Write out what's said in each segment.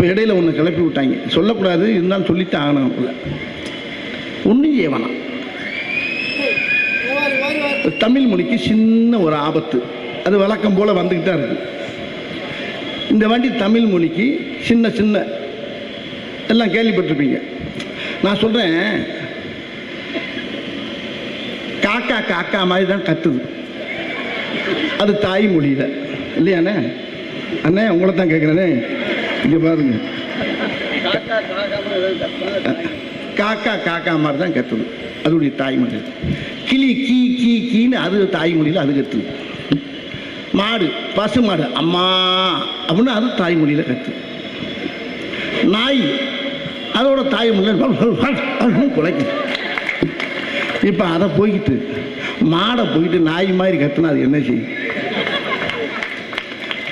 இப்போ இடையில ஒன்று கிளப்பி விட்டாங்க, சொல்லக்கூடாது இருந்தாலும் சொல்லிட்டு ஆகணும். ஒன்றும் செய்ய வேணாம். தமிழ் மொழிக்கு சின்ன ஒரு ஆபத்து, அது வழக்கம் போல் வந்துக்கிட்டே இருக்கு. இந்த வாட்டி தமிழ் மொழிக்கு சின்ன சின்ன எல்லாம் கேள்விப்பட்டிருப்பீங்க. நான் சொல்கிறேன், காக்கா காக்கா மாதிரி தான் கத்துது, அது தாய்மொழியில் இல்லையாண்ணே? அண்ணே உங்களை தான் கேட்குறேனே, இங்கே பாருங்க, காக்கா காக்கா மாதிரி தான் கத்துது, அதோடைய தாய்மொழி. கிளி கீ கீ கீன்னு அது தாய்மொழியில் அது கத்துது. மாடு பசு மாடு அம்மா அப்படின்னு அது தாய்மொழியில் கத்து. நாய் அதோட தாய்மொழியில் குலைக்குது. இப்போ அதை போய்கிட்டு மாடை போயிட்டு நாய் மாதிரி கத்துனா அது என்ன செய்யும்?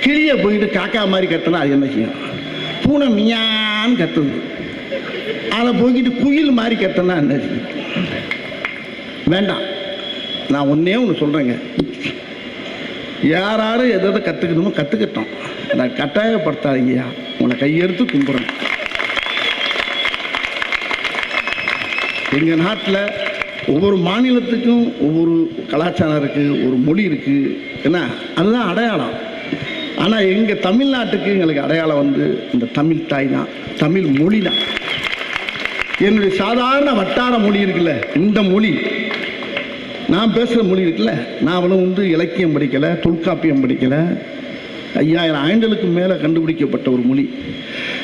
கிளியை போயிட்டு காக்கா மாதிரி கத்துனா அது என்ன செய்யும்? பூனை மியான்னு கத்துது. அதை போய்கிட்டு குயில் மாதிரி கத்துனா என்ன செய்யும்? வேண்டாம். நான் ஒன்றே ஒன்று சொல்கிறேங்க, யாரும் எதை கற்றுக்கணுமோ கற்றுக்கிட்டோம், நான் கட்டாயப்படுத்தாதீங்கய்யா, உங்களை கையெடுத்து கும்பிட்றேன். எங்கள் நாட்டில் ஒவ்வொரு மாநிலத்துக்கும் ஒவ்வொரு கலாச்சாரம் இருக்குது, ஒரு மொழி இருக்குது, என்ன அதுதான் அடையாளம். ஆனால் எங்கள் தமிழ்நாட்டுக்கு எங்களுக்கு அடையாளம் வந்து இந்த தமிழ் தாய் தான், தமிழ் மொழி தான். என்னுடைய சாதாரண வட்டார மொழி இருக்குல்ல, இந்த மொழி நான் பேசுகிற மொழி இருக்குல்ல, நான் அவ்வளோ வந்து இலக்கியம் படிக்கலை, தொல்காப்பியம் படிக்கலை, 5000 ஆண்டுகளுக்கு மேலே கண்டுபிடிக்கப்பட்ட ஒரு மொழி.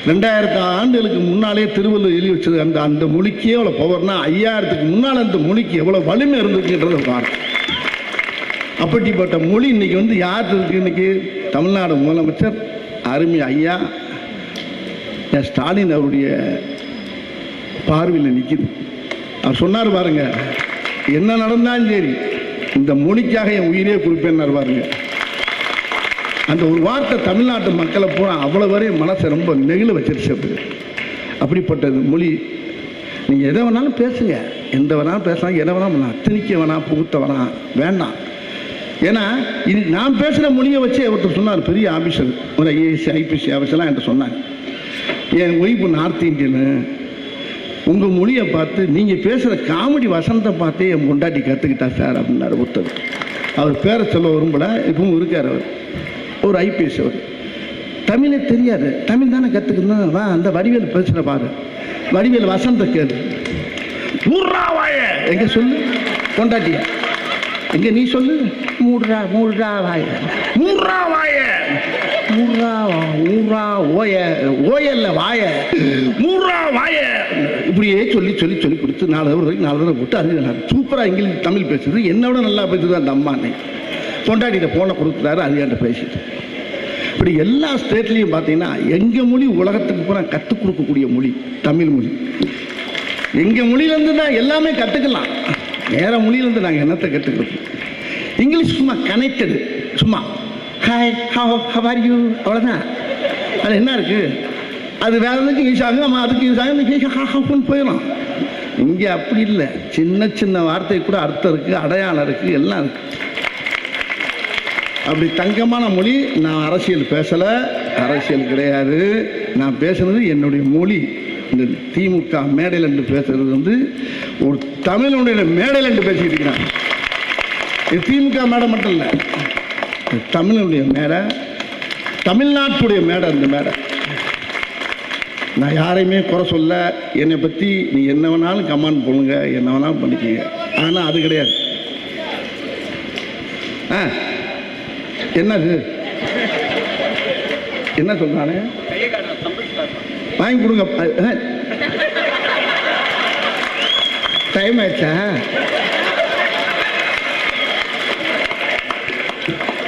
2000 ஆண்டுகளுக்கு முன்னாலே திருவள்ளுவர் எழுதி வச்சது. அந்த மொழிக்கே எவ்வளோ பவர்னா, 5000க்கு முன்னால் அந்த மொழிக்கு எவ்வளோ வலிமை இருந்துச்சுன்றதை பாருங்க. அப்படிப்பட்ட மொழி இன்னைக்கு வந்து யார் இருக்கு? இன்னைக்கு தமிழ்நாடு முதலமைச்சர் அருமை ஐயா ஸ்டாலின் அவருடைய பார்வையில் நிற்கிது. அவர் சொன்னார் பாருங்க, என்ன நடந்தாலும் சரி இந்த மொழிக்காக என் உயிரே குறிப்பேன்னார் பாருங்க. அந்த ஒரு வார்த்தை தமிழ்நாட்டு மக்களை பூரா அவ்வளோ வரையும் மனசை ரொம்ப நெகிழ வச்சிருச்சு. அப்படிப்பட்டது மொழி. நீங்கள் எதை வேணாலும் பேசுங்க, எந்த வேணாலும் பேசலாம், எதை வேணாலும் பண்ணலாம், திணிக்க வேணாம், புகுத்த வேணாம், வேண்டாம். ஏன்னா இது நான் பேசுகிற மொழியை வச்சு ஒருத்தர் சொன்னார், பெரிய ஆஃபீஸர், ஒரு ஐஏஎஸ் ஐபிஎஸ் ஆஃபீஸர்லாம் என்கிட்ட சொன்னாங்க, என் ஒய்ஃபு நார்த் இந்தியனு, உங்கள் மொழியை பார்த்து நீங்கள் பேசுகிற காமெடி வசனத்தை பார்த்தே என் கொண்டாட்டி கற்றுக்கிட்டா சார் அப்படின்னாரு ஒருத்தர். அவர் பேரை சொல்ல வரும்போல இப்பவும் இருக்கார். அவர் ஒரு ஐபிஎஸ், அவர் தமிழே தெரியாது, தமிழ் தானே கற்றுக்கணும், வா அந்த வடிவேல் பேசுகிற பாரு, வடிவேல் வசனத்தை கேளு, மூர்ரா வாய எங்கே சொல்லு கொண்டாட்டியா, எங்கே நீ சொல்லு, மூடுறா மூடுறா வாய, மூர்ரா வாய, மூர்ரா ஊரா ஓய, ஓயல்ல வாய, மூர்ரா வாய, இப்படியே சொல்லி சொல்லி சொல்லி கொடுத்து 4 தடவை போட்டு அது சூப்பராக இங்கிலீஷ் தமிழ் பேசுது, என்னோட நல்லா பேசுது அந்த அம்மா. அன்னைக்கு கொண்டாடிட்ட போனை கொடுத்துட்டாரு, அது என்கிட்ட பேசிட்டு. இப்படி எல்லா ஸ்டேட்லேயும் பார்த்தீங்கன்னா எங்கள் மொழி உலகத்துக்கு பூரா கற்றுக் கொடுக்கக்கூடிய மொழி தமிழ் மொழி. எங்கள் மொழியிலேருந்து தான் எல்லாமே கற்றுக்கலாம், வேறு மொழியிலேருந்து நாங்கள் என்னத்தை கற்றுக்கிறோம்? இங்கிலீஷ் சும்மா கனெக்டடு, சும்மா ஹாய் ஹவ் ஆர் யூ, அவ்வளோதான். அது என்ன இருக்குது? அது வேறு எதுக்கு யூஸ் ஆகும், நம்ம அதுக்கு யூஸ் ஆகும் போயிடும். இங்கே அப்படி இல்லை, சின்ன சின்ன வார்த்தை கூட அர்த்தம் இருக்குது, அடையாளம் இருக்குது, எல்லாம் இருக்குது. அப்படி தங்கமான மொழி. நான் அரசியல் பேசலை, அரசியல் கிடையாது, நான் பேசுனது என்னுடைய மொழி. இந்த திமுக மேடையில் என்று பேசுறது வந்து ஒரு தமிழுடைய மேடையில் என்று பேசிக்கிட்டு இருக்கிறான். இது திமுக மேடை மட்டும் இல்லை, தமிழுடைய மேடை, தமிழ்நாட்டுடைய மேடை. அந்த மேடை நான் யாரையுமே குறை சொல்ல, என்னை பற்றி நீ என்ன வேணாலும் கமெண்ட் பண்ணுங்க, என்ன வேணாலும் பண்ணிக்கங்க, ஆனால் அது கிடையாது. என்னது என்ன சொல்றானே, வாங்கி கொடுங்க, டைம் ஆயிடுச்சா?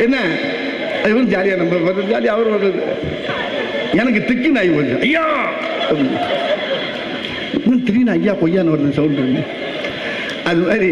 என்ன இவன் ஜாலியா, நம்ம ஜாலியா, அவர் வர்றது எனக்கு திக்கு நாய் வருது, ஐயா திடீர்னு ஐயா பொய்யான்னு வருது சவுண்ட். அது மாதிரி